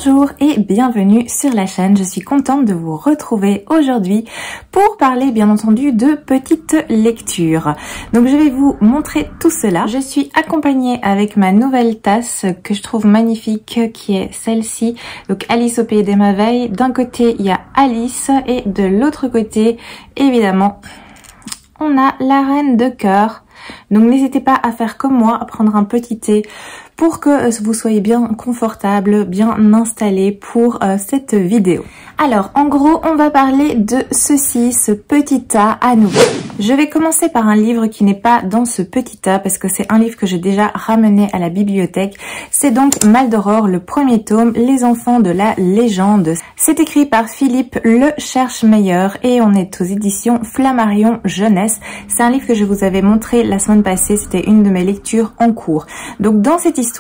Bonjour et bienvenue sur la chaîne, je suis contente de vous retrouver aujourd'hui pour parler bien entendu de petites lectures. Donc je vais vous montrer tout cela. Je suis accompagnée avec ma nouvelle tasse que je trouve magnifique qui est celle-ci. Donc Alice au pays des merveilles. D'un côté il y a Alice et de l'autre côté évidemment on a la reine de cœur. Donc n'hésitez pas à faire comme moi, à prendre un petit thé pour que vous soyez bien confortable, bien installé pour cette vidéo. Alors en gros on va parler de ceci, ce petit tas à nouveau. Je vais commencer par un livre qui n'est pas dans ce petit tas parce que c'est un livre que j'ai déjà ramené à la bibliothèque. C'est donc Maldoror, le premier tome, Les enfants de la légende. C'est écrit par Philippe Le Cherche-Meilleur et on est aux éditions Flammarion Jeunesse. C'est un livre que je vous avais montré la semaine passée, c'était une de mes lectures en cours. Donc dans cette histoire,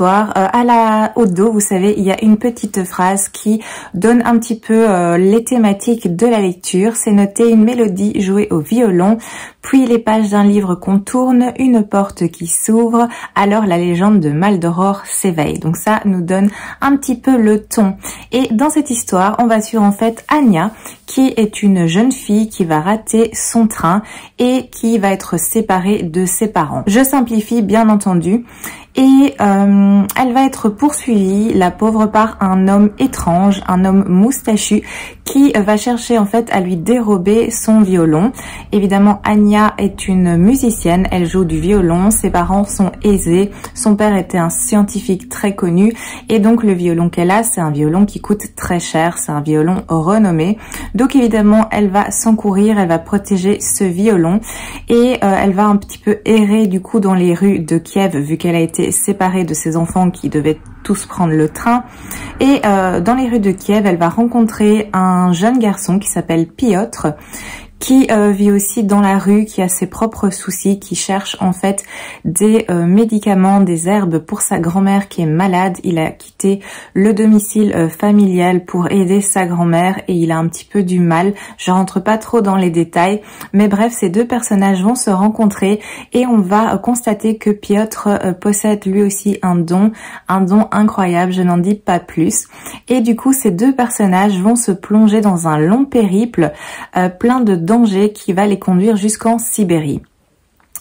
au dos, vous savez, il y a une petite phrase qui donne un petit peu les thématiques de la lecture. C'est noté une mélodie jouée au violon, puis les pages d'un livre qu'on tourne, une porte qui s'ouvre, alors la légende de Maldoror s'éveille. Donc ça nous donne un petit peu le ton. Et dans cette histoire, on va suivre en fait Anya, qui est une jeune fille qui va rater son train et qui va être séparée de ses parents. Je simplifie bien entendu. Et elle va être poursuivie, la pauvre, par un homme étrange, un homme moustachu qui va chercher en fait à lui dérober son violon. Évidemment, Anya est une musicienne, elle joue du violon, ses parents sont aisés, son père était un scientifique très connu et donc le violon qu'elle a, c'est un violon qui coûte très cher, c'est un violon renommé. Donc évidemment, elle va s'encourir, elle va protéger ce violon et elle va un petit peu errer du coup dans les rues de Kiev vu qu'elle a été séparée de ses enfants qui devaient tous prendre le train. Et dans les rues de Kiev, elle va rencontrer un jeune garçon qui s'appelle Piotr, qui vit aussi dans la rue, qui a ses propres soucis, qui cherche en fait des médicaments, des herbes pour sa grand-mère qui est malade. Il a quitté le domicile familial pour aider sa grand-mère et il a un petit peu du mal. Je rentre pas trop dans les détails, mais bref, ces deux personnages vont se rencontrer et on va constater que Piotr possède lui aussi un don incroyable, je n'en dis pas plus. Et du coup, ces deux personnages vont se plonger dans un long périple plein de danger qui va les conduire jusqu'en Sibérie.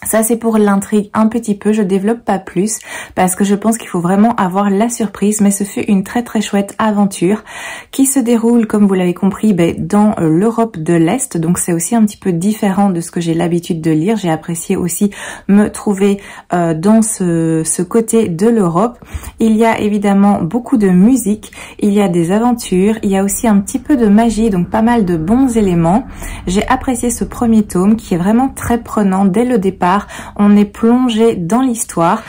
Ça c'est pour l'intrigue un petit peu, je développe pas plus parce que je pense qu'il faut vraiment avoir la surprise, mais ce fut une très très chouette aventure qui se déroule, comme vous l'avez compris, dans l'Europe de l'Est, donc c'est aussi un petit peu différent de ce que j'ai l'habitude de lire. J'ai apprécié aussi me trouver dans ce côté de l'Europe. Il y a évidemment beaucoup de musique, il y a des aventures, il y a aussi un petit peu de magie, donc pas mal de bons éléments. J'ai apprécié ce premier tome qui est vraiment très prenant dès le départ. On est plongé dans l'histoire,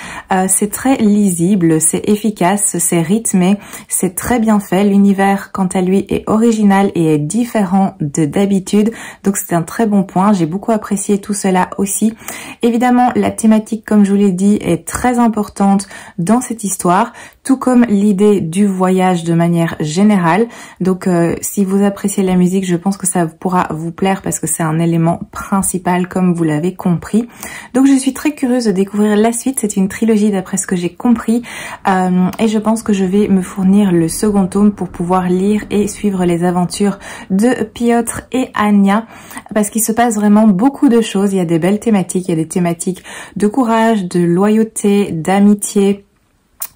c'est très lisible, c'est efficace, c'est rythmé, c'est très bien fait. L'univers quant à lui est original et est différent de d'habitude, donc c'est un très bon point. J'ai beaucoup apprécié tout cela aussi. Évidemment, la thématique, comme je vous l'ai dit, est très importante dans cette histoire, tout comme l'idée du voyage de manière générale. Donc si vous appréciez la musique, je pense que ça pourra vous plaire parce que c'est un élément principal comme vous l'avez compris. Donc je suis très curieuse de découvrir la suite, c'est une trilogie d'après ce que j'ai compris et je pense que je vais me fournir le second tome pour pouvoir lire et suivre les aventures de Piotr et Anya parce qu'il se passe vraiment beaucoup de choses. Il y a des belles thématiques, il y a des thématiques de courage, de loyauté, d'amitié.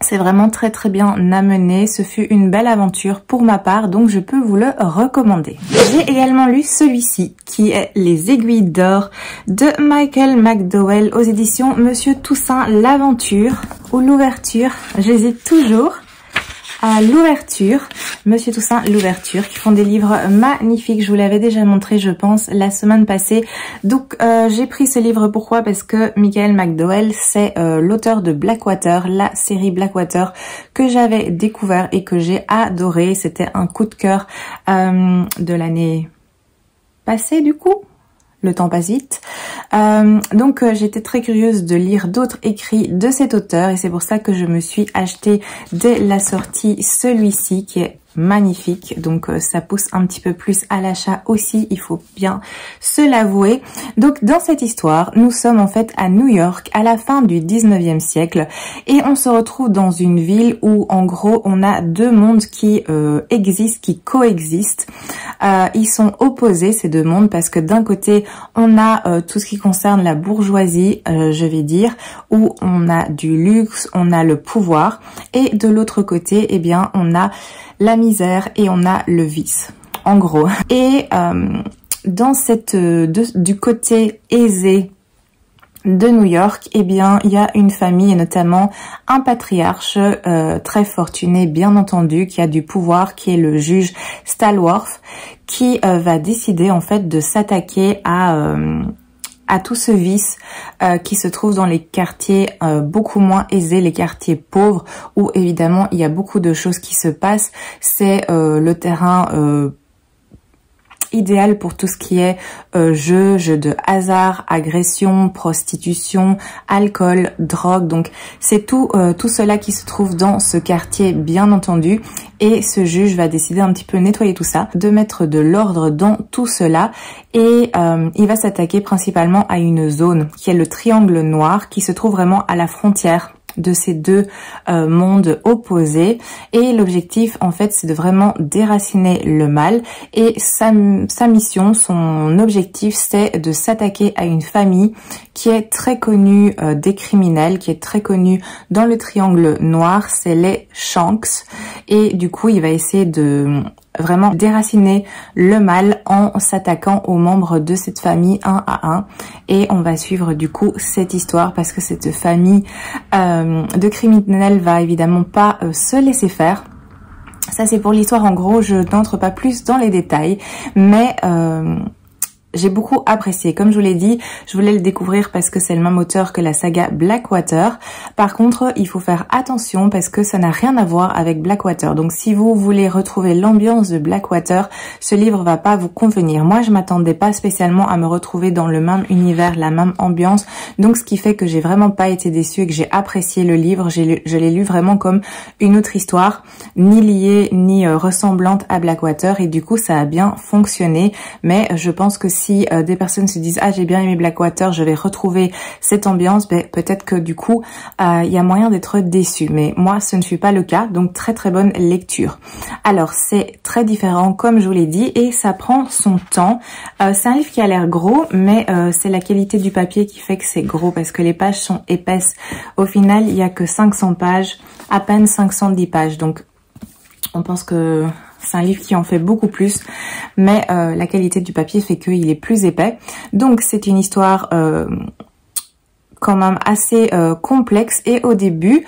C'est vraiment très très bien amené, ce fut une belle aventure pour ma part, donc je peux vous le recommander. J'ai également lu celui-ci, qui est Les Aiguilles d'Or de Michael McDowell aux éditions Monsieur Toussaint l'Aventure, ou l'Ouverture, j'hésite toujours. À l'Ouverture, Monsieur Toussaint l'Ouverture, qui font des livres magnifiques. Je vous l'avais déjà montré, je pense, la semaine passée. Donc, j'ai pris ce livre, pourquoi? Parce que Michael McDowell, c'est l'auteur de Blackwater, la série Blackwater, que j'avais découvert et que j'ai adoré. C'était un coup de cœur de l'année passée, du coup. Le temps passe vite. Donc j'étais très curieuse de lire d'autres écrits de cet auteur et c'est pour ça que je me suis acheté dès la sortie celui-ci qui est magnifique, donc ça pousse un petit peu plus à l'achat aussi, il faut bien se l'avouer. Donc dans cette histoire, nous sommes en fait à New York à la fin du 19e siècle et on se retrouve dans une ville où en gros on a deux mondes qui existent, qui coexistent. Ils sont opposés ces deux mondes parce que d'un côté on a tout ce qui concerne la bourgeoisie, je vais dire, où on a du luxe, on a le pouvoir, et de l'autre côté eh bien on a la misère et on a le vice, en gros. Et dans cette du côté aisé de New York, eh bien, il y a une famille et notamment un patriarche très fortuné, bien entendu, qui a du pouvoir, qui est le juge Stallworth, qui va décider en fait de s'attaquer à tout ce vice qui se trouve dans les quartiers beaucoup moins aisés, les quartiers pauvres, où évidemment il y a beaucoup de choses qui se passent. C'est le terrain idéal pour tout ce qui est jeu de hasard, agression, prostitution, alcool, drogue. Donc c'est tout cela qui se trouve dans ce quartier, bien entendu. Et ce juge va décider un petit peu nettoyer tout ça, de mettre de l'ordre dans tout cela. Et il va s'attaquer principalement à une zone qui est le triangle noir, qui se trouve vraiment à la frontière de ces deux mondes opposés. Et l'objectif en fait c'est de vraiment déraciner le mal, et sa mission, son objectif c'est de s'attaquer à une famille qui est très connue des criminels, qui est très connue dans le triangle noir, c'est les Shanks. Et du coup il va essayer de vraiment déraciner le mal en s'attaquant aux membres de cette famille un à un. Et on va suivre du coup cette histoire parce que cette famille de criminels va évidemment pas se laisser faire. Ça c'est pour l'histoire, en gros je n'entre pas plus dans les détails, mais j'ai beaucoup apprécié. Comme je vous l'ai dit, je voulais le découvrir parce que c'est le même auteur que la saga Blackwater. Par contre, il faut faire attention parce que ça n'a rien à voir avec Blackwater. Donc si vous voulez retrouver l'ambiance de Blackwater, ce livre va pas vous convenir. Moi, je m'attendais pas spécialement à me retrouver dans le même univers, la même ambiance. Donc ce qui fait que j'ai vraiment pas été déçue et que j'ai apprécié le livre. Je l'ai lu vraiment comme une autre histoire, ni liée ni ressemblante à Blackwater, et du coup ça a bien fonctionné. Mais je pense que si des personnes se disent « Ah, j'ai bien aimé Blackwater, je vais retrouver cette ambiance », ben, peut-être que du coup, il y a moyen d'être déçu. Mais moi, ce ne fut pas le cas, donc très très bonne lecture. Alors, c'est très différent, comme je vous l'ai dit, et ça prend son temps. C'est un livre qui a l'air gros, mais c'est la qualité du papier qui fait que c'est gros, parce que les pages sont épaisses. Au final, il n'y a que 500 pages, à peine 510 pages, donc on pense que c'est un livre qui en fait beaucoup plus, mais la qualité du papier fait qu'il est plus épais. Donc c'est une histoire quand même assez complexe, et au début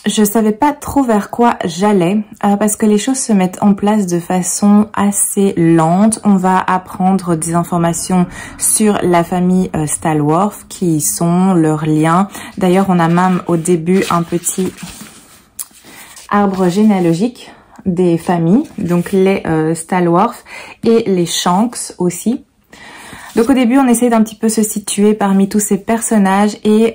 je savais pas trop vers quoi j'allais parce que les choses se mettent en place de façon assez lente. On va apprendre des informations sur la famille Stallworth, qui sont leurs liens. D'ailleurs on a même au début un petit arbre généalogique des familles, donc les Stallworth et les Shanks aussi. Donc au début on essaie d'un petit peu se situer parmi tous ces personnages, et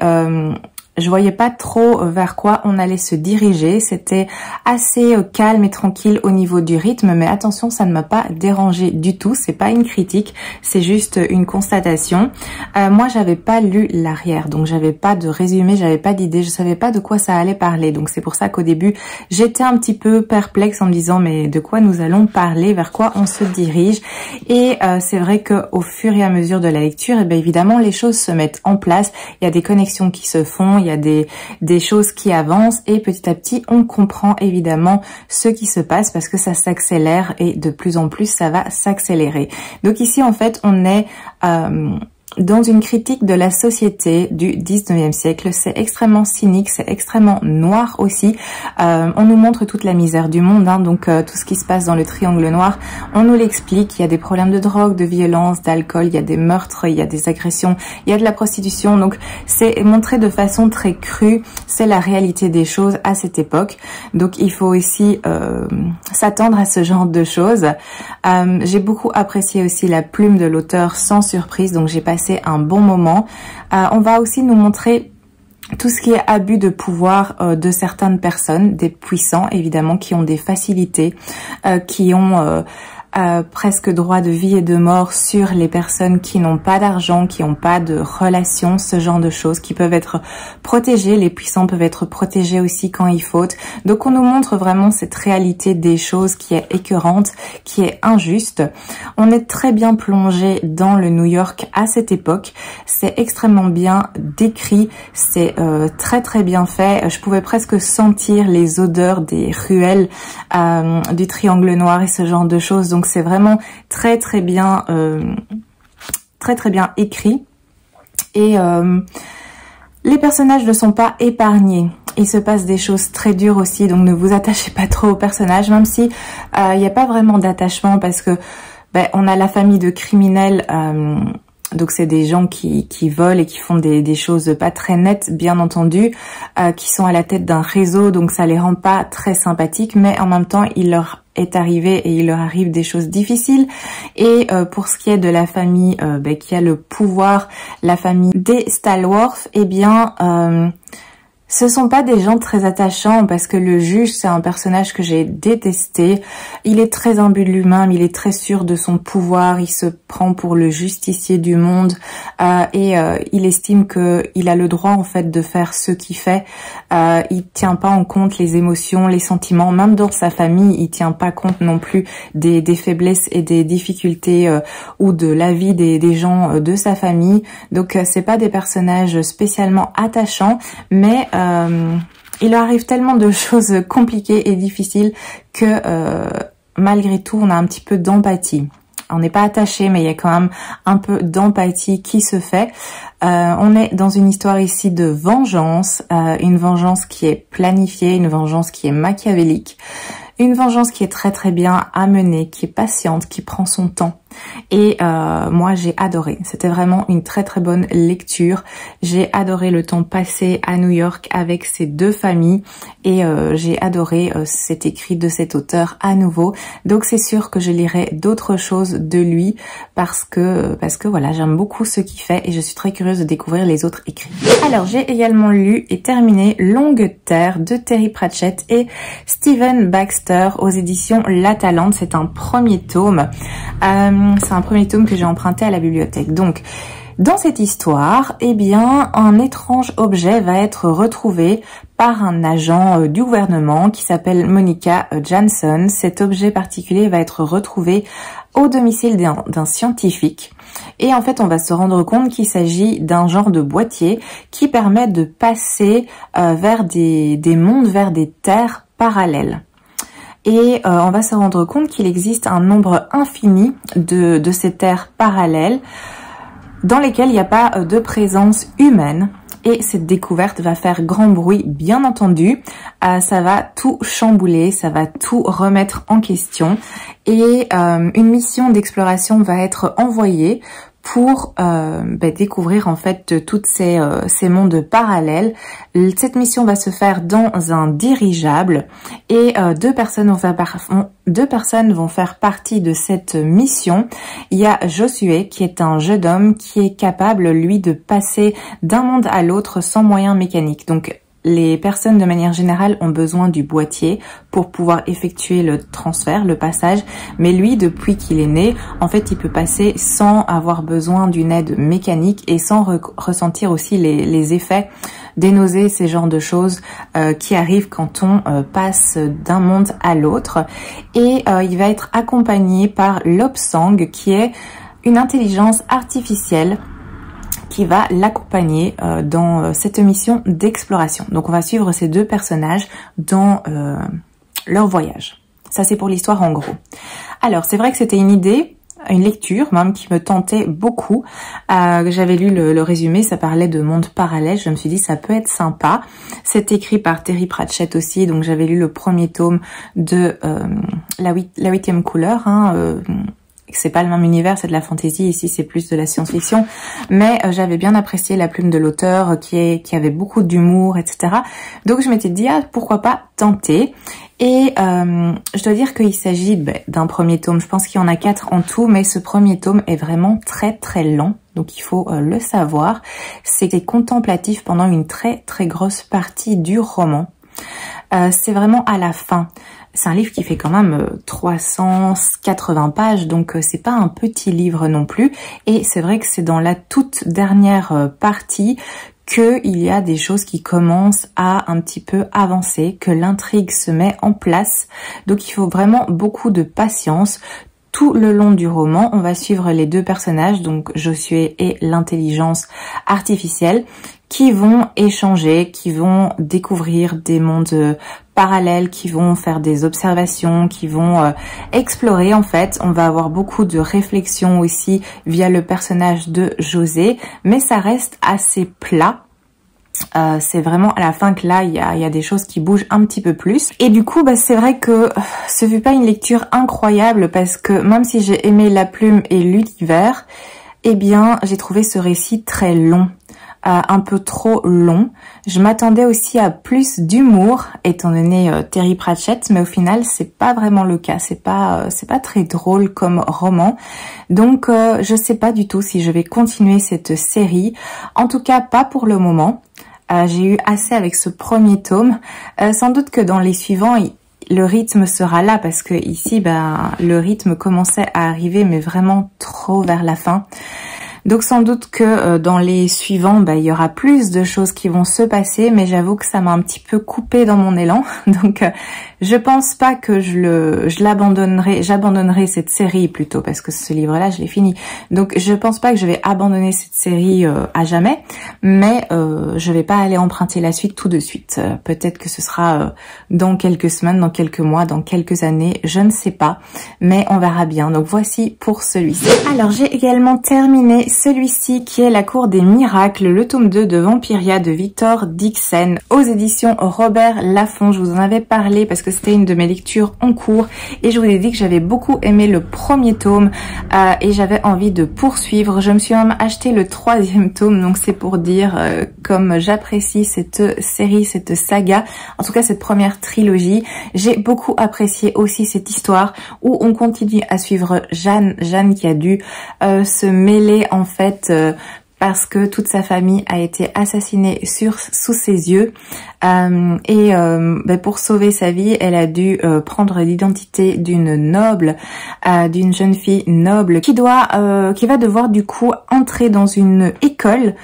je voyais pas trop vers quoi on allait se diriger. C'était assez calme et tranquille au niveau du rythme, mais attention, ça ne m'a pas dérangé du tout. C'est pas une critique, c'est juste une constatation. Moi, j'avais pas lu l'arrière, donc j'avais pas de résumé, j'avais pas d'idée, je savais pas de quoi ça allait parler. Donc c'est pour ça qu'au début, j'étais un petit peu perplexe en me disant mais de quoi nous allons parler, vers quoi on se dirige. Et c'est vrai que au fur et à mesure de la lecture, et bien évidemment, les choses se mettent en place. Il y a des connexions qui se font, il y a des choses qui avancent, et petit à petit on comprend évidemment ce qui se passe parce que ça s'accélère, et de plus en plus ça va s'accélérer. Donc ici en fait on est dans une critique de la société du 19e siècle. C'est extrêmement cynique, c'est extrêmement noir aussi. On nous montre toute la misère du monde, hein, donc tout ce qui se passe dans le triangle noir, on nous l'explique. Il y a des problèmes de drogue, de violence, d'alcool, il y a des meurtres, il y a des agressions, il y a de la prostitution. Donc c'est montré de façon très crue, c'est la réalité des choses à cette époque. Donc il faut aussi s'attendre à ce genre de choses. J'ai beaucoup apprécié aussi la plume de l'auteur, sans surprise, donc j'ai passé un bon moment. On va aussi nous montrer tout ce qui est abus de pouvoir de certaines personnes, des puissants évidemment, qui ont des facilités, qui ont presque droit de vie et de mort sur les personnes qui n'ont pas d'argent, qui n'ont pas de relations, ce genre de choses, qui peuvent être protégées. Les puissants peuvent être protégés aussi quand ils fautent. Donc on nous montre vraiment cette réalité des choses qui est écœurante, qui est injuste. On est très bien plongé dans le New York à cette époque. C'est extrêmement bien décrit, c'est très très bien fait. Je pouvais presque sentir les odeurs des ruelles, du Triangle Noir et ce genre de choses. Donc c'est vraiment très très bien écrit. Et les personnages ne sont pas épargnés. Il se passe des choses très dures aussi, donc ne vous attachez pas trop aux personnages, même si il n'y a pas vraiment d'attachement, parce que on a la famille de criminels. Donc c'est des gens qui volent et qui font des choses pas très nettes, bien entendu, qui sont à la tête d'un réseau, donc ça les rend pas très sympathiques, mais en même temps il leur est arrivé et il leur arrive des choses difficiles. Et pour ce qui est de la famille qui a le pouvoir, la famille des Stallworth, eh bien ce sont pas des gens très attachants, parce que le juge, c'est un personnage que j'ai détesté. Il est très imbu de lui-même, il est très sûr de son pouvoir, il se prend pour le justicier du monde, et il estime qu'il a le droit en fait de faire ce qu'il fait. Il tient pas en compte les émotions, les sentiments, même dans sa famille, il tient pas compte non plus des faiblesses et des difficultés ou de la vie des gens de sa famille. Donc c'est pas des personnages spécialement attachants, mais il leur arrive tellement de choses compliquées et difficiles que malgré tout on a un petit peu d'empathie. On n'est pas attaché, mais il y a quand même un peu d'empathie qui se fait. On est dans une histoire ici de vengeance, une vengeance qui est planifiée, une vengeance qui est machiavélique, une vengeance qui est très très bien amenée, qui est patiente, qui prend son temps. Et moi j'ai adoré, c'était vraiment une très très bonne lecture. J'ai adoré le temps passé à New York avec ces deux familles, et j'ai adoré cet écrit de cet auteur à nouveau. Donc c'est sûr que je lirai d'autres choses de lui, parce que voilà, j'aime beaucoup ce qu'il fait et je suis très curieuse de découvrir les autres écrits. Alors j'ai également lu et terminé Longue Terre de Terry Pratchett et Stephen Baxter aux éditions La Talente. C'est un premier tome. C'est un premier tome que j'ai emprunté à la bibliothèque. Donc, dans cette histoire, eh bien, un étrange objet va être retrouvé par un agent du gouvernement qui s'appelle Monica Janson. Cet objet particulier va être retrouvé au domicile d'un scientifique. Et en fait, on va se rendre compte qu'il s'agit d'un genre de boîtier qui permet de passer vers des mondes, vers des terres parallèles. Et on va se rendre compte qu'il existe un nombre infini de ces terres parallèles dans lesquelles il n'y a pas de présence humaine. Et cette découverte va faire grand bruit, bien entendu. Ça va tout chambouler, ça va tout remettre en question. Et une mission d'exploration va être envoyée pour découvrir en fait toutes ces mondes parallèles. Cette mission va se faire dans un dirigeable, et deux personnes vont faire partie de cette mission. Il y a Josué, qui est un jeune homme qui est capable, lui, de passer d'un monde à l'autre sans moyens mécaniques. Donc les personnes de manière générale ont besoin du boîtier pour pouvoir effectuer le transfert, le passage, mais lui, depuis qu'il est né, en fait, il peut passer sans avoir besoin d'une aide mécanique et sans ressentir aussi les effets des nausées, ces genres de choses qui arrivent quand on passe d'un monde à l'autre. Et il va être accompagné par Lobsang, qui est une intelligence artificielle qui va l'accompagner dans cette mission d'exploration. Donc on va suivre ces deux personnages dans leur voyage. Ça c'est pour l'histoire en gros. Alors c'est vrai que c'était une idée, une lecture même qui me tentait beaucoup. J'avais lu le résumé, ça parlait de monde parallèle, je me suis dit ça peut être sympa. C'est écrit par Terry Pratchett aussi, donc j'avais lu le premier tome de la 8e couleur, c'est pas le même univers, c'est de la fantasy, ici c'est plus de la science-fiction, mais j'avais bien apprécié la plume de l'auteur qui avait beaucoup d'humour, etc. Donc je m'étais dit, pourquoi pas tenter. Et je dois dire qu'il s'agit d'un premier tome. Je pense qu'il y en a 4 en tout, mais ce premier tome est vraiment très très lent. Donc il faut le savoir. C'est contemplatif pendant une très très grosse partie du roman. C'est vraiment à la fin. C'est un livre qui fait quand même 380 pages, donc c'est pas un petit livre non plus. Et c'est vrai que c'est dans la toute dernière partie qu'il y a des choses qui commencent à un petit peu avancer, que l'intrigue se met en place. Donc il faut vraiment beaucoup de patience. Tout le long du roman, on va suivre les 2 personnages, donc Josué et l'intelligence artificielle, qui vont échanger, qui vont découvrir des mondes parallèles, qui vont faire des observations, qui vont explorer en fait. On va avoir beaucoup de réflexions aussi via le personnage de José, mais ça reste assez plat. C'est vraiment à la fin que là il y a des choses qui bougent un petit peu plus, et du coup c'est vrai que ce fut pas une lecture incroyable, parce que même si j'ai aimé la plume et l'univers, eh bien j'ai trouvé ce récit très long, un peu trop long. Je m'attendais aussi à plus d'humour étant donné Terry Pratchett, mais au final c'est pas vraiment le cas. C'est pas très drôle comme roman, donc je sais pas du tout si je vais continuer cette série. En tout cas pas pour le moment. J'ai eu assez avec ce premier tome. Sans doute que dans les suivants, le rythme sera là, parce que ici, le rythme commençait à arriver, mais vraiment trop vers la fin. Donc sans doute que dans les suivants, il y aura plus de choses qui vont se passer, mais j'avoue que ça m'a un petit peu coupé dans mon élan. Donc je pense pas que j'abandonnerai cette série plutôt, parce que ce livre-là, je l'ai fini. Donc je pense pas que je vais abandonner cette série à jamais, mais je vais pas aller emprunter la suite tout de suite. Peut-être que ce sera dans quelques semaines, dans quelques mois, dans quelques années, je ne sais pas, mais on verra bien. Donc voici pour celui-ci. Alors j'ai également terminé celui-ci qui est La Cour des Miracles, le tome 2 de Vampiria de Victor Dixen aux éditions Robert Laffont. Je vous en avais parlé parce que c'était une de mes lectures en cours, et je vous ai dit que j'avais beaucoup aimé le premier tome et j'avais envie de poursuivre. Je me suis même acheté le 3e tome, donc c'est pour dire comme j'apprécie cette série, cette saga, en tout cas cette première trilogie. J'ai beaucoup apprécié aussi cette histoire où on continue à suivre Jeanne qui a dû se mêler en fait parce que toute sa famille a été assassinée sous ses yeux, et pour sauver sa vie, elle a dû prendre l'identité d'une jeune fille noble qui va devoir du coup entrer dans une école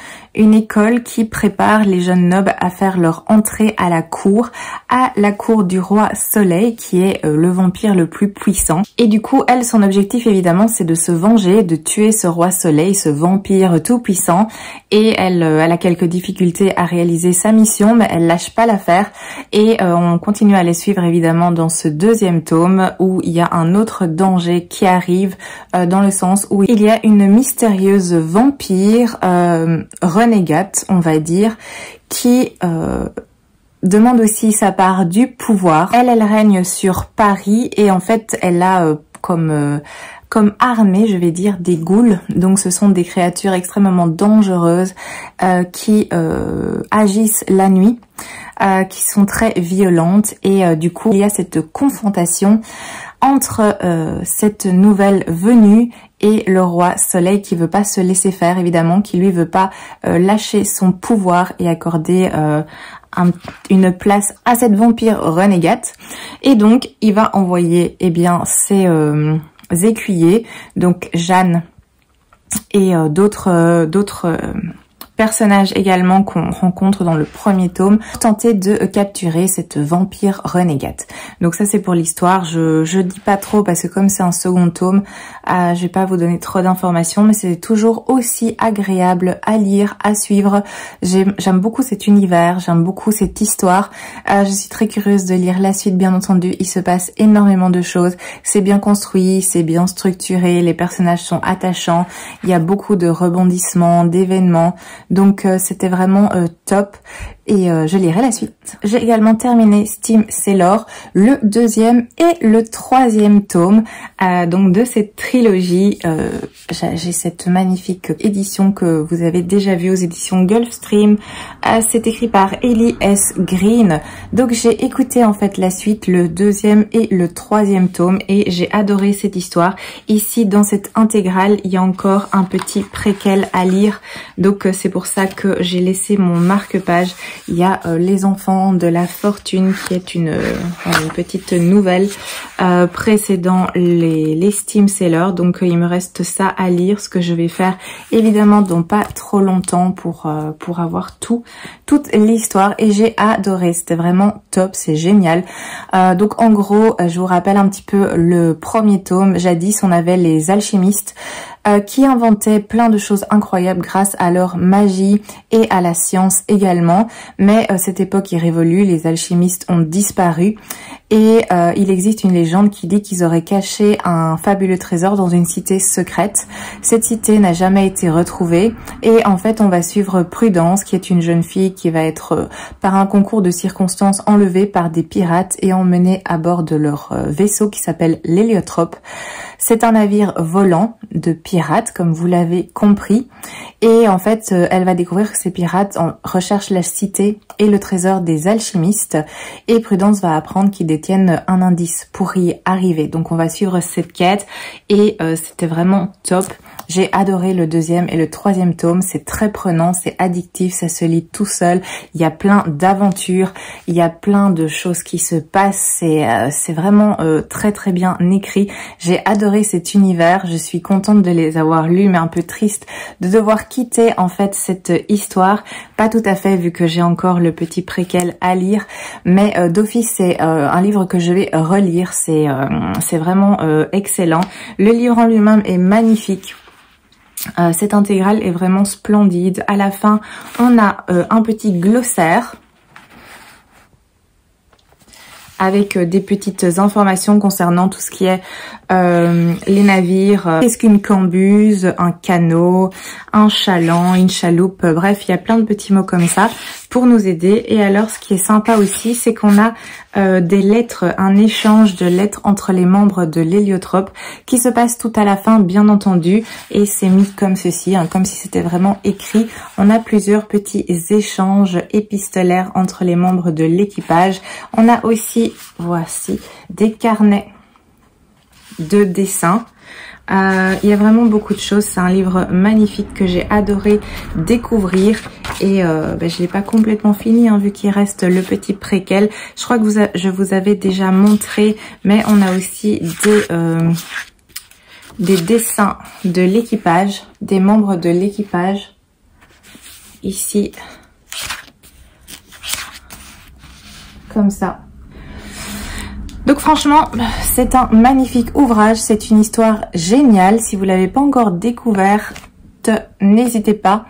qui prépare les jeunes nobles à faire leur entrée à la cour du roi Soleil, qui est le vampire le plus puissant. Et du coup, elle, son objectif évidemment, c'est de se venger, de tuer ce roi Soleil, ce vampire tout puissant. Et elle a quelques difficultés à réaliser sa mission, mais elle lâche pas l'affaire. Et on continue à les suivre évidemment dans ce 2e tome, où il y a un autre danger qui arrive, dans le sens où il y a une mystérieuse vampire renégate, on va dire, qui demande aussi sa part du pouvoir. Elle règne sur Paris, et en fait elle a comme armée, je vais dire, des ghouls. Donc ce sont des créatures extrêmement dangereuses qui agissent la nuit, qui sont très violentes, et du coup il y a cette confrontation entre cette nouvelle venue et le roi Soleil, qui veut pas se laisser faire évidemment, qui lui veut pas lâcher son pouvoir et accorder une place à cette vampire renégate. Et donc il va envoyer ses écuyers, donc Jeanne et d'autres personnages également qu'on rencontre dans le premier tome, pour tenter de capturer cette vampire renégate. Donc ça c'est pour l'histoire, je dis pas trop parce que comme c'est un second tome, je vais pas vous donner trop d'informations, mais c'est toujours aussi agréable à lire, à suivre. J'aime beaucoup cet univers, j'aime beaucoup cette histoire. Je suis très curieuse de lire la suite, bien entendu. Il se passe énormément de choses, c'est bien construit, c'est bien structuré, les personnages sont attachants, il y a beaucoup de rebondissements, d'événements. Donc c'était vraiment top. Et je lirai la suite. J'ai également terminé Steam Sailor, le 2e et le 3e tome donc de cette trilogie. J'ai cette magnifique édition que vous avez déjà vue aux éditions Gulfstream. C'est écrit par Ellie S. Green. Donc j'ai écouté en fait la suite, le 2e et le 3e tome, et j'ai adoré cette histoire. Ici dans cette intégrale, il y a encore un petit préquel à lire. Donc c'est pour ça que j'ai laissé mon marque-page. Il y a Les Enfants de la Fortune qui est une petite nouvelle précédant les Steam Sailor. Donc il me reste ça à lire, ce que je vais faire évidemment dans pas trop longtemps pour avoir toute l'histoire. Et j'ai adoré, c'était vraiment top, c'est génial. Donc en gros, je vous rappelle un petit peu le premier tome. Jadis on avait les alchimistes qui inventaient plein de choses incroyables grâce à leur magie et à la science également. Mais cette époque est révolue, les alchimistes ont disparu et il existe une légende qui dit qu'ils auraient caché un fabuleux trésor dans une cité secrète. Cette cité n'a jamais été retrouvée et en fait on va suivre Prudence, qui est une jeune fille qui va être par un concours de circonstances enlevée par des pirates et emmenée à bord de leur vaisseau qui s'appelle l'Héliotrope. C'est un navire volant de pirates, comme vous l'avez compris. Et en fait, elle va découvrir que ces pirates recherchent la cité et le trésor des alchimistes. Et Prudence va apprendre qu'ils détiennent un indice pour y arriver. Donc on va suivre cette quête et c'était vraiment top. J'ai adoré le 2e et le 3e tome. C'est très prenant, c'est addictif, ça se lit tout seul. Il y a plein d'aventures, il y a plein de choses qui se passent. C'est vraiment très très bien écrit. J'ai adoré cet univers. Je suis contente de les avoir lus, mais un peu triste de devoir quitter en fait cette histoire. Pas tout à fait, vu que j'ai encore le petit préquel à lire. Mais d'office, c'est un livre que je vais relire. C'est vraiment excellent. Le livre en lui-même est magnifique. Cette intégrale est vraiment splendide. À la fin, on a un petit glossaire avec des petites informations concernant tout ce qui est les navires, qu'est-ce qu'une cambuse, un canot, un chaland, une chaloupe, bref, il y a plein de petits mots comme ça pour nous aider. Et alors, ce qui est sympa aussi, c'est qu'on a des lettres, un échange de lettres entre les membres de l'Héliotrope qui se passe tout à la fin, bien entendu, et c'est mis comme ceci, hein, comme si c'était vraiment écrit. On a plusieurs petits échanges épistolaires entre les membres de l'équipage. On a aussi, voici, des carnets de dessin. Il y a vraiment beaucoup de choses. C'est un livre magnifique que j'ai adoré découvrir et je l'ai pas complètement fini hein, vu qu'il reste le petit préquel. Je crois que je vous avais déjà montré, mais on a aussi des dessins de l'équipage, des membres de l'équipage ici, comme ça. Donc franchement, c'est un magnifique ouvrage, c'est une histoire géniale. Si vous l'avez pas encore découverte, n'hésitez pas,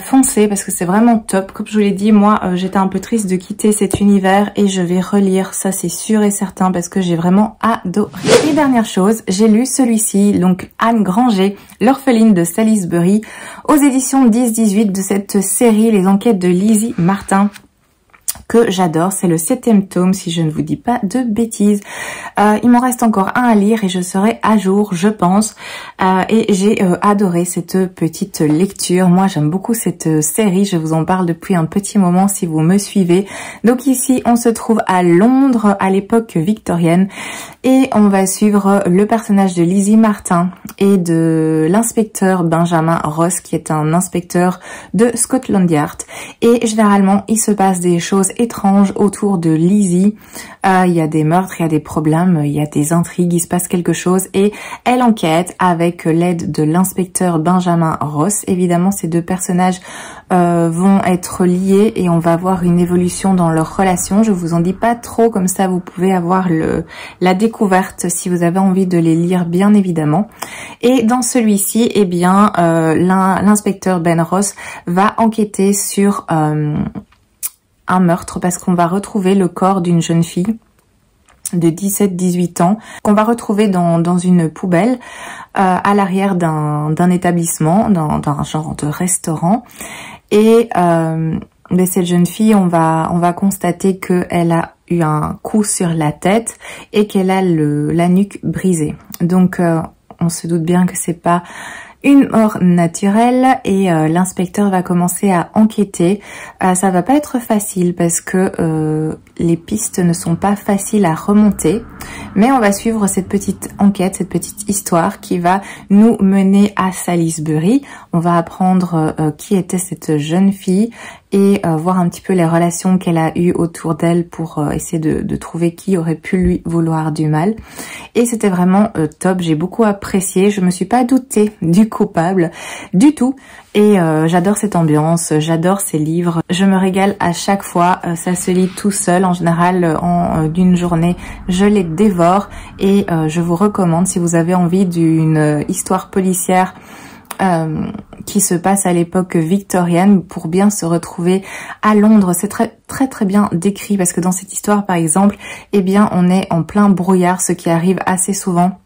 foncez parce que c'est vraiment top. Comme je vous l'ai dit, moi j'étais un peu triste de quitter cet univers et je vais relire, ça c'est sûr et certain, parce que j'ai vraiment adoré. Et dernière chose, j'ai lu celui-ci, donc Anne Granger, l'orpheline de Salisbury, aux éditions 10-18 de cette série Les Enquêtes de Lizzie Martin, que j'adore. C'est le 7e tome si je ne vous dis pas de bêtises. Il m'en reste encore un à lire et je serai à jour, je pense. Et j'ai adoré cette petite lecture. Moi j'aime beaucoup cette série, je vous en parle depuis un petit moment si vous me suivez. Donc ici on se trouve à Londres à l'époque victorienne et on va suivre le personnage de Lizzie Martin et de l'inspecteur Benjamin Ross, qui est un inspecteur de Scotland Yard. Et généralement il se passe des choses étranges autour de Lizzie. Il y a des meurtres, il y a des problèmes, il y a des intrigues, il se passe quelque chose et elle enquête avec l'aide de l'inspecteur Benjamin Ross. Évidemment, ces deux personnages vont être liés et on va voir une évolution dans leur relation. Je vous en dis pas trop, comme ça vous pouvez avoir la découverte si vous avez envie de les lire, bien évidemment. Et dans celui-ci, eh bien, l'inspecteur Ben Ross va enquêter sur un meurtre parce qu'on va retrouver le corps d'une jeune fille de 17-18 ans qu'on va retrouver dans une poubelle à l'arrière d'un établissement, d'un genre de restaurant. Et cette jeune fille, on va constater qu'elle a eu un coup sur la tête et qu'elle a la nuque brisée. Donc on se doute bien que c'est pas une mort naturelle et l'inspecteur va commencer à enquêter. Ça va pas être facile parce que les pistes ne sont pas faciles à remonter, mais on va suivre cette petite enquête, cette petite histoire qui va nous mener à Salisbury. On va apprendre qui était cette jeune fille et voir un petit peu les relations qu'elle a eues autour d'elle pour essayer de trouver qui aurait pu lui vouloir du mal. Et c'était vraiment top, j'ai beaucoup apprécié, je me suis pas doutée du coupable du tout. Et j'adore cette ambiance, j'adore ces livres, je me régale à chaque fois, ça se lit tout seul, en général d'une journée, je les dévore et je vous recommande si vous avez envie d'une histoire policière qui se passe à l'époque victorienne pour bien se retrouver à Londres. C'est très bien décrit parce que dans cette histoire par exemple, eh bien on est en plein brouillard, ce qui arrive assez souvent.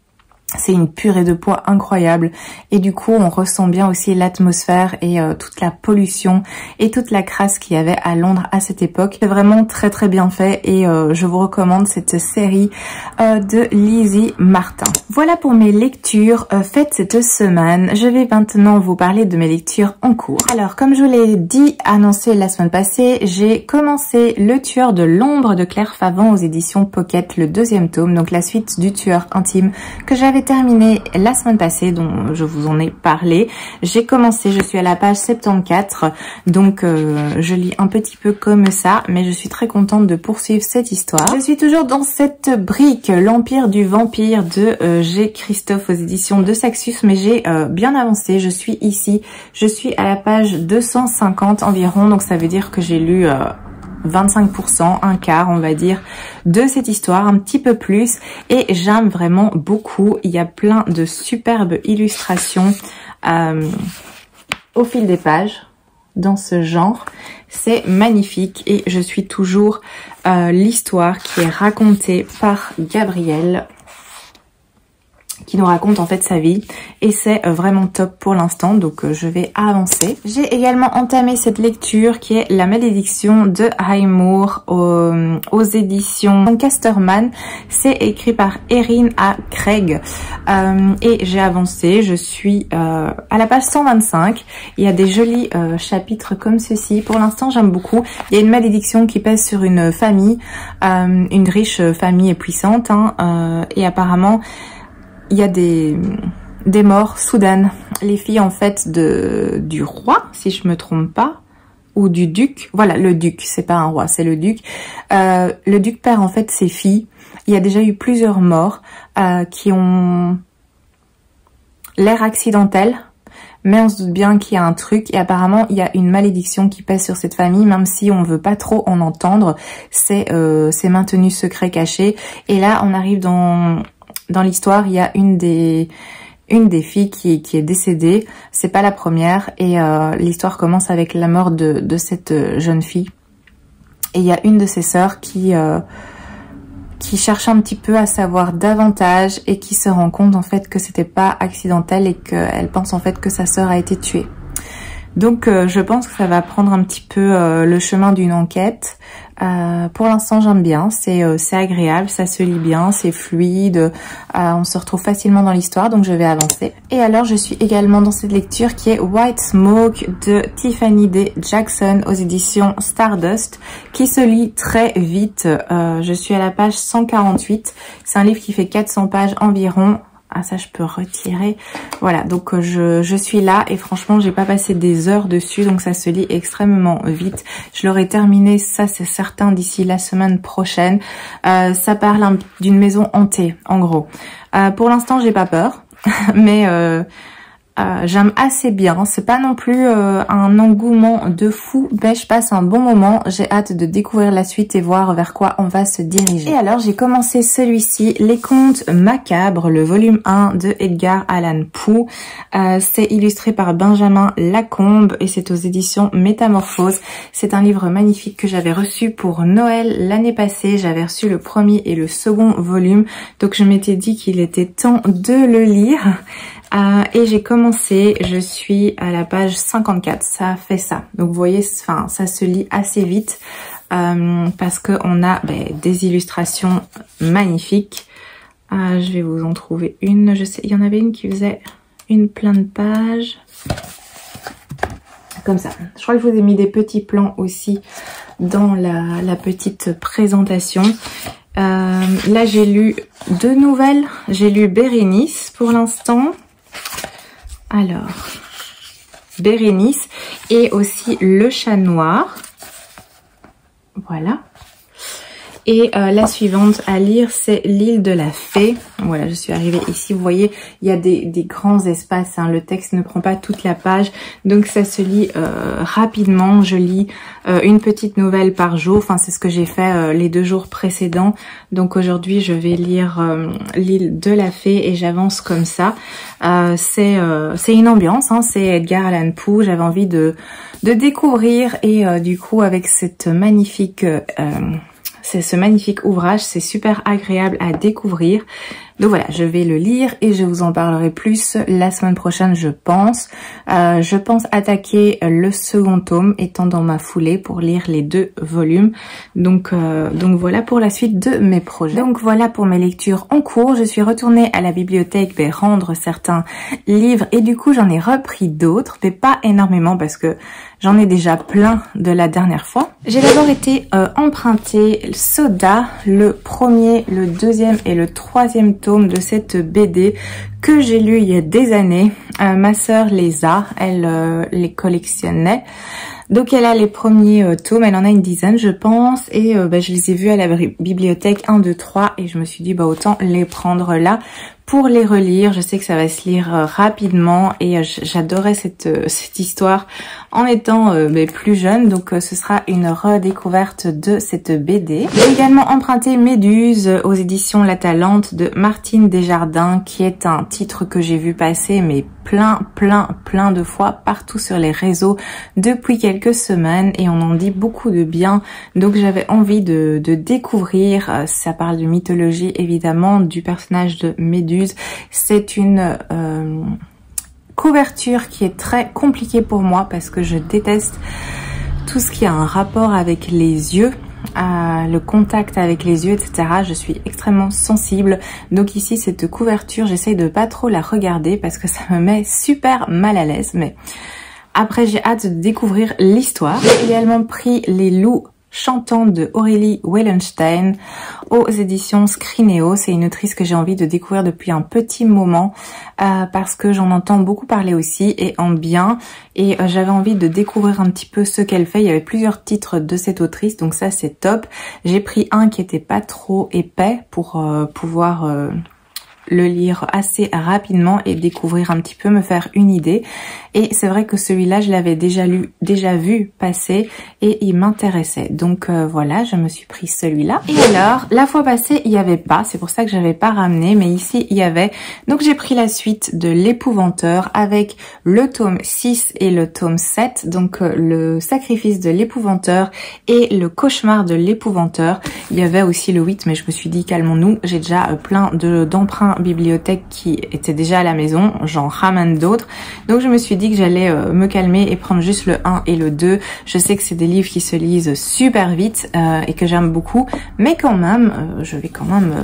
C'est une purée de poids incroyable et du coup on ressent bien aussi l'atmosphère et toute la pollution et toute la crasse qu'il y avait à Londres à cette époque. C'est vraiment très bien fait et je vous recommande cette série de Lizzie Martin. Voilà pour mes lectures faites cette semaine. Je vais maintenant vous parler de mes lectures en cours. Alors comme je vous l'ai dit, annoncé la semaine passée, j'ai commencé Le Tueur de l'ombre de Claire Favant aux éditions Pocket, le 2e tome, donc la suite du Tueur intime que j'avais terminé la semaine passée, dont je vous en ai parlé. J'ai commencé, je suis à la page 74, donc je lis un petit peu comme ça, mais je suis très contente de poursuivre cette histoire. Je suis toujours dans cette brique, l'Empire du Vampire de G. Christophe aux éditions de Saxus, mais j'ai bien avancé, je suis ici, je suis à la page 250 environ, donc ça veut dire que j'ai lu 25%, un quart on va dire de cette histoire, un petit peu plus, et j'aime vraiment beaucoup. Il y a plein de superbes illustrations au fil des pages dans ce genre, c'est magnifique et je suis toujours l'histoire qui est racontée par Gabrielle, qui nous raconte en fait sa vie et c'est vraiment top pour l'instant, donc je vais avancer. J'ai également entamé cette lecture qui est La Malédiction de Highmoor aux éditions Casterman. C'est écrit par Erin A. Craig et j'ai avancé, je suis à la page 125. Il y a des jolis chapitres comme ceci. Pour l'instant j'aime beaucoup. Il y a une malédiction qui pèse sur une famille, une riche famille et puissante et apparemment il y a des morts soudaines. Les filles en fait du roi, si je me trompe pas, ou du duc. Voilà, le duc, c'est pas un roi, c'est le duc. Le duc perd en fait ses filles. Il y a déjà eu plusieurs morts qui ont l'air accidentelles, mais on se doute bien qu'il y a un truc. Et apparemment, il y a une malédiction qui pèse sur cette famille, même si on veut pas trop en entendre. C'est maintenu secret, caché. Et là, on arrive dans l'histoire, il y a une des filles qui est décédée. C'est pas la première et l'histoire commence avec la mort de cette jeune fille. Et il y a une de ses sœurs qui cherche un petit peu à savoir davantage et qui se rend compte en fait que c'était pas accidentel et qu'elle pense en fait que sa sœur a été tuée. Donc je pense que ça va prendre un petit peu le chemin d'une enquête. Pour l'instant j'aime bien, c'est agréable, ça se lit bien, c'est fluide, on se retrouve facilement dans l'histoire, donc je vais avancer. Et alors je suis également dans cette lecture qui est White Smoke de Tiffany D. Jackson aux éditions Stardust, qui se lit très vite. Je suis à la page 148, c'est un livre qui fait 400 pages environ. Ah ça je peux retirer. Voilà, donc je suis là et franchement j'ai pas passé des heures dessus, donc ça se lit extrêmement vite. Je l'aurai terminé, ça c'est certain, d'ici la semaine prochaine. Ça parle d'une maison hantée en gros. Pour l'instant j'ai pas peur, mais J'aime assez bien. C'est pas non plus un engouement de fou, mais je passe un bon moment. J'ai hâte de découvrir la suite et voir vers quoi on va se diriger. Et alors, j'ai commencé celui-ci, Les Contes Macabres, le volume 1 de Edgar Allan Poe. C'est illustré par Benjamin Lacombe et c'est aux éditions Métamorphose. C'est un livre magnifique que j'avais reçu pour Noël l'année passée. J'avais reçu le premier et le second volume, donc je m'étais dit qu'il était temps de le lire. Et j'ai commencé, je suis à la page 54, ça fait ça. Donc vous voyez, enfin, ça se lit assez vite parce que on a des illustrations magnifiques. Je vais vous en trouver une. Je sais, il y en avait une qui faisait une plein de pages. Comme ça. Je crois que je vous ai mis des petits plans aussi dans la petite présentation. Là, j'ai lu 2 nouvelles. J'ai lu Bérénice pour l'instant. Alors, Bérénice et aussi Le Chat Noir. Voilà. Et la suivante à lire, c'est L'île de la Fée. Voilà, je suis arrivée ici. Vous voyez, il y a des grands espaces. Hein. Le texte ne prend pas toute la page. Donc, ça se lit rapidement. Je lis une petite nouvelle par jour. Enfin, c'est ce que j'ai fait les 2 jours précédents. Donc, aujourd'hui, je vais lire L'île de la Fée et j'avance comme ça. C'est une ambiance. Hein. C'est Edgar Allan Poe. J'avais envie de découvrir et du coup, avec cette magnifique... c'est ce magnifique ouvrage, c'est super agréable à découvrir. Donc voilà, je vais le lire et je vous en parlerai plus la semaine prochaine, je pense. Je pense attaquer le second tome, étant dans ma foulée pour lire les 2 volumes. Donc voilà pour la suite de mes projets. Donc voilà pour mes lectures en cours. Je suis retournée à la bibliothèque rendre certains livres et du coup j'en ai repris d'autres, mais pas énormément parce que j'en ai déjà plein de la dernière fois. J'ai d'abord été emprunter Soda, le premier, le deuxième et le troisième tome de cette BD que j'ai lu il y a des années. Ma sœur les a, elle les collectionnait. Donc elle a les premiers tomes, elle en a une dizaine je pense et je les ai vus à la bibliothèque 1, 2, 3 et je me suis dit autant les prendre là pour les relire. Je sais que ça va se lire rapidement et j'adorais cette histoire en étant plus jeune, donc ce sera une redécouverte de cette BD. J'ai également emprunté Méduse aux éditions La Talente de Martine Desjardins, qui est un titre que j'ai vu passer mais plein de fois partout sur les réseaux depuis quelques semaines et on en dit beaucoup de bien, donc j'avais envie de découvrir. Ça parle de mythologie évidemment, du personnage de Méduse. C'est une couverture qui est très compliquée pour moi parce que je déteste tout ce qui a un rapport avec les yeux. Le contact avec les yeux, etc. Je suis extrêmement sensible. Donc ici, cette couverture, j'essaye de pas trop la regarder parce que ça me met super mal à l'aise. Mais après, j'ai hâte de découvrir l'histoire. J'ai également pris Les Loups Chantants de Aurélie Wellenstein aux éditions Scrinéo. C'est une autrice que j'ai envie de découvrir depuis un petit moment parce que j'en entends beaucoup parler aussi et en bien, et j'avais envie de découvrir un petit peu ce qu'elle fait. Il y avait plusieurs titres de cette autrice, donc ça c'est top. J'ai pris un qui était pas trop épais pour pouvoir le lire assez rapidement et découvrir un petit peu, me faire une idée. Et c'est vrai que celui-là, je l'avais déjà vu passer et il m'intéressait. Donc voilà, je me suis pris celui-là. Et alors, la fois passée, il n'y avait pas, c'est pour ça que j'avais pas ramené, mais ici, il y avait. Donc j'ai pris la suite de L'Épouvanteur avec le tome 6 et le tome 7. Donc le sacrifice de l'Épouvanteur et le cauchemar de l'Épouvanteur. Il y avait aussi le 8, mais je me suis dit, calmons-nous, j'ai déjà plein d'emprunts bibliothèque qui étaient déjà à la maison, j'en ramène d'autres. Donc je me suis dit que j'allais me calmer et prendre juste le 1 et le 2. Je sais que c'est des livres qui se lisent super vite et que j'aime beaucoup, mais quand même, je vais quand même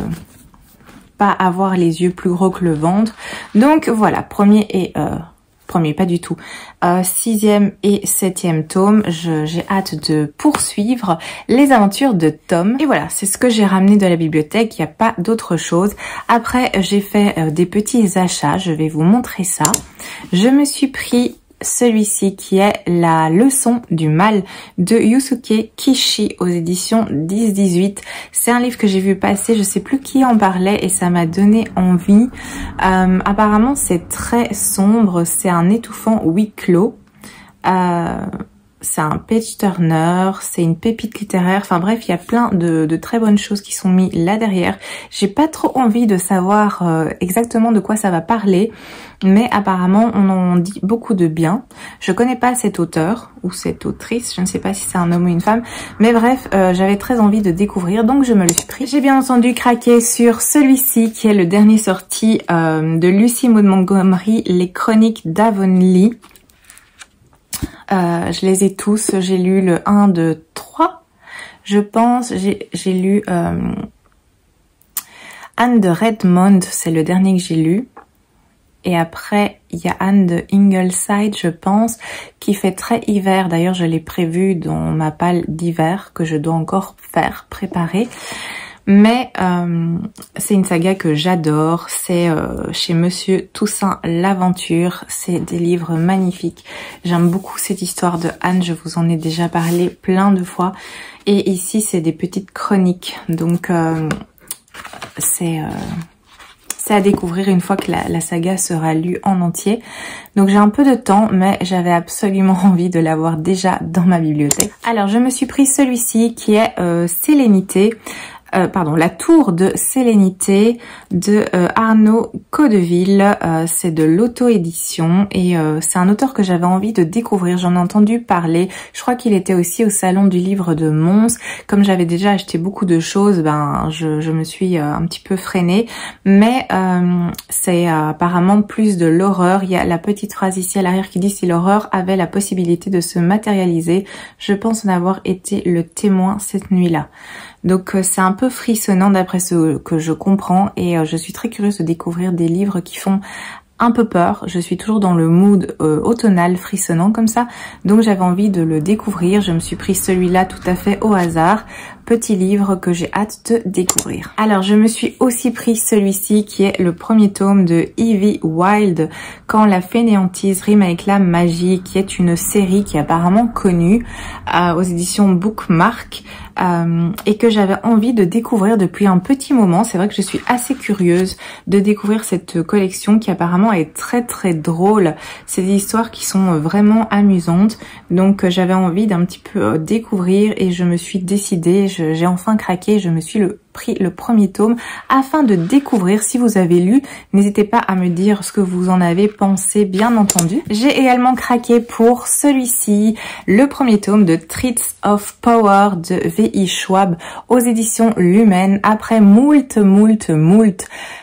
pas avoir les yeux plus gros que le ventre. Donc voilà, premier pas du tout, 6e et 7e tome. J'ai hâte de poursuivre les aventures de Tom. Et voilà, c'est ce que j'ai ramené de la bibliothèque, il n'y a pas d'autre chose. Après, j'ai fait des petits achats, je vais vous montrer ça. Je me suis pris celui-ci qui est La leçon du mal de Yusuke Kishi aux éditions 10-18. C'est un livre que j'ai vu passer, je sais plus qui en parlait et ça m'a donné envie. Apparemment c'est très sombre, c'est un étouffant huis clos. C'est un page turner, c'est une pépite littéraire, enfin bref, il y a plein de très bonnes choses qui sont mises là derrière. J'ai pas trop envie de savoir exactement de quoi ça va parler, mais apparemment on en dit beaucoup de bien. Je connais pas cet auteur ou cette autrice, je ne sais pas si c'est un homme ou une femme, mais bref, j'avais très envie de découvrir, donc je me le suis pris. J'ai bien entendu craqué sur celui-ci qui est le dernier sorti de Lucy Maud Montgomery, Les Chroniques d'Avonlea. Je les ai tous, j'ai lu le 1, 2, 3, je pense, j'ai lu Anne de Redmond, c'est le dernier que j'ai lu, et après il y a Anne de Ingleside, je pense, qui fait très hiver, d'ailleurs je l'ai prévu dans ma palle d'hiver, que je dois encore préparer. Mais c'est une saga que j'adore, c'est chez Monsieur Toussaint l'Aventure, c'est des livres magnifiques. J'aime beaucoup cette histoire de Anne, je vous en ai déjà parlé plein de fois. Et ici c'est des petites chroniques, donc c'est à découvrir une fois que la saga sera lue en entier. Donc j'ai un peu de temps, mais j'avais absolument envie de l'avoir déjà dans ma bibliothèque. Alors je me suis pris celui-ci qui est Sélénité. La Tour de Sélénité de Arnaud Codeville. C'est de l'auto-édition et c'est un auteur que j'avais envie de découvrir. J'en ai entendu parler. Je crois qu'il était aussi au salon du livre de Mons. Comme j'avais déjà acheté beaucoup de choses, je me suis un petit peu freinée. Mais c'est apparemment plus de l'horreur. Il y a la petite phrase ici à l'arrière qui dit « Si l'horreur avait la possibilité de se matérialiser, je pense en avoir été le témoin cette nuit-là ». Donc c'est un peu frissonnant d'après ce que je comprends et je suis très curieuse de découvrir des livres qui font un peu peur. Je suis toujours dans le mood automnal frissonnant comme ça, donc j'avais envie de le découvrir. Je me suis pris celui-là tout à fait au hasard. Petit livre que j'ai hâte de découvrir. Alors je me suis aussi pris celui-ci qui est le premier tome de Evie Wyld, Quand la fainéantise rime avec la magie, qui est une série qui est apparemment connue aux éditions Bookmark et que j'avais envie de découvrir depuis un petit moment. C'est vrai que je suis assez curieuse de découvrir cette collection qui apparemment est très très drôle. C'est des histoires qui sont vraiment amusantes, donc j'avais envie d'un petit peu découvrir et je me suis décidée. J'ai enfin craqué, je me suis pris le premier tome afin de découvrir. Si vous avez lu, n'hésitez pas à me dire ce que vous en avez pensé, bien entendu. J'ai également craqué pour celui-ci, le premier tome de Treats of Power de V.I. Schwab aux éditions Lumen, après moult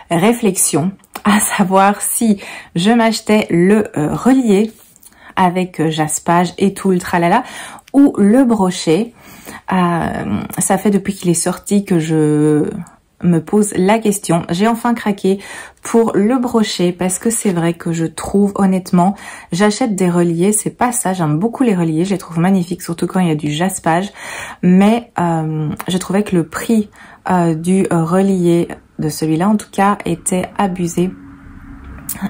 réflexions, à savoir si je m'achetais le relié avec jaspage et tout le tralala ou le brochet. Ça fait depuis qu'il est sorti que je me pose la question. J'ai enfin craqué pour le brochet parce que c'est vrai que je trouve honnêtement, j'achète des reliés, c'est pas ça, j'aime beaucoup les reliés, je les trouve magnifiques, surtout quand il y a du jaspage, mais je trouvais que le prix du relié, de celui-là en tout cas, était abusé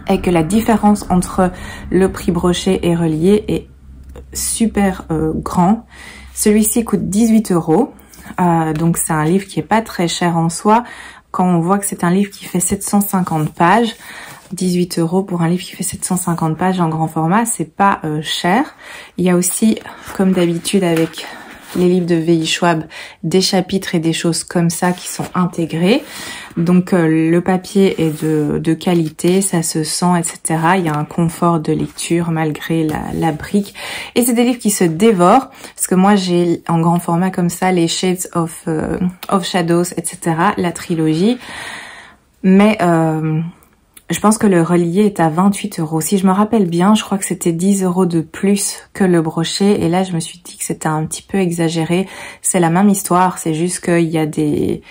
et que la différence entre le prix brochet et relié est super grand. Celui-ci coûte 18 €, donc c'est un livre qui est pas très cher en soi. Quand on voit que c'est un livre qui fait 750 pages, 18 € pour un livre qui fait 750 pages en grand format, c'est pas cher. Il y a aussi, comme d'habitude avec les livres de V.I. Schwab, des chapitres et des choses comme ça qui sont intégrés. Donc le papier est de qualité, ça se sent, etc. Il y a un confort de lecture malgré la brique. Et c'est des livres qui se dévorent, parce que moi j'ai en grand format comme ça les Shades of Shadows, etc. La trilogie. Mais je pense que le relié est à 28 €. Si je me rappelle bien, je crois que c'était 10 € de plus que le brochet. Et là, je me suis dit que c'était un petit peu exagéré. C'est la même histoire, c'est juste qu'il y a des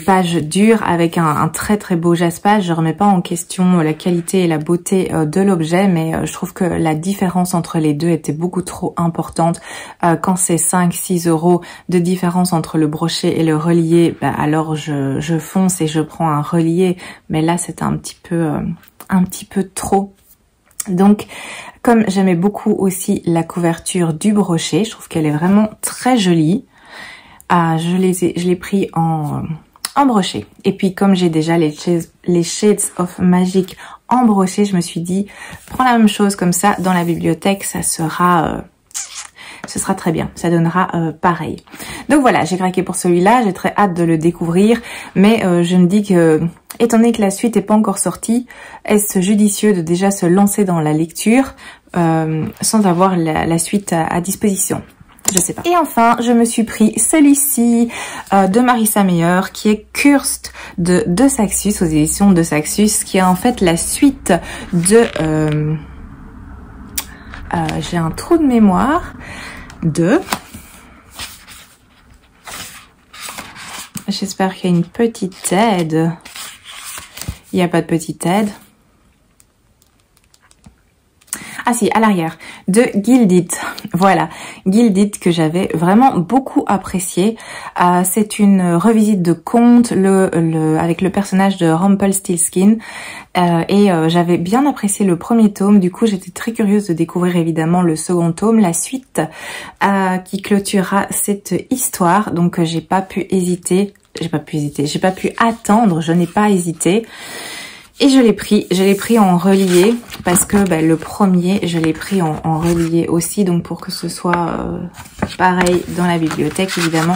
pages dures avec un très très beau jaspage. Je remets pas en question la qualité et la beauté de l'objet, mais je trouve que la différence entre les deux était beaucoup trop importante. Quand c'est 5-6 € de différence entre le brochet et le relié, alors je fonce et je prends un relié, mais là c'est un petit peu trop. Donc, comme j'aimais beaucoup aussi la couverture du brochet, je trouve qu'elle est vraiment très jolie. Je l'ai pris en brochet. Et puis, comme j'ai déjà les Shades of Magic en brochet, je me suis dit, prends la même chose comme ça dans la bibliothèque, ça sera... ce sera très bien, ça donnera pareil. Donc voilà, j'ai craqué pour celui-là, j'ai très hâte de le découvrir, mais je me dis que, étant donné que la suite n'est pas encore sortie, est-ce judicieux de déjà se lancer dans la lecture sans avoir la suite à disposition? Je sais pas. Et enfin, je me suis pris celui-ci de Marissa Meyer, qui est Cursed de Saxus, aux éditions de Saxus, qui est en fait la suite de... j'ai un trou de mémoire de... J'espère qu'il y a une petite aide. Il n'y a pas de petite aide. Ah si, à l'arrière, de Gilded. Voilà, Gilded que j'avais vraiment beaucoup apprécié. C'est une revisite de conte avec le personnage de Rumpelstiltskin. Et j'avais bien apprécié le premier tome. Du coup, j'étais très curieuse de découvrir évidemment le second tome, la suite qui clôturera cette histoire. Donc, j'ai pas pu attendre, je n'ai pas hésité. Et je l'ai pris en relié parce que le premier, je l'ai pris en relié aussi, donc pour que ce soit pareil dans la bibliothèque évidemment.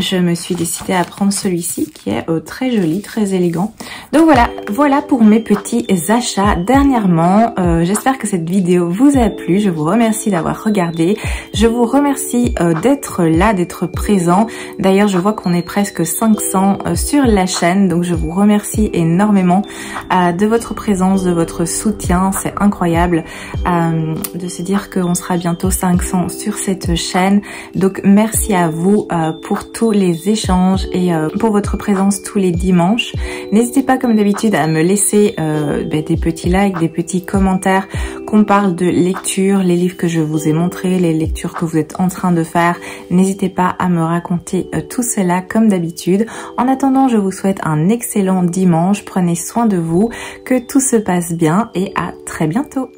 Je me suis décidée à prendre celui-ci qui est très joli, très élégant. Donc voilà pour mes petits achats dernièrement. J'espère que cette vidéo vous a plu. Je vous remercie d'avoir regardé. Je vous remercie d'être là, d'être présent. D'ailleurs, je vois qu'on est presque 500 sur la chaîne. Donc je vous remercie énormément de votre présence, de votre soutien. C'est incroyable de se dire qu'on sera bientôt 500 sur cette chaîne. Donc merci à vous pour tout les échanges et pour votre présence tous les dimanches. N'hésitez pas comme d'habitude à me laisser des petits likes, des petits commentaires, qu'on parle de lecture, les livres que je vous ai montrés, les lectures que vous êtes en train de faire. N'hésitez pas à me raconter tout cela comme d'habitude. En attendant, je vous souhaite un excellent dimanche. Prenez soin de vous, que tout se passe bien et à très bientôt.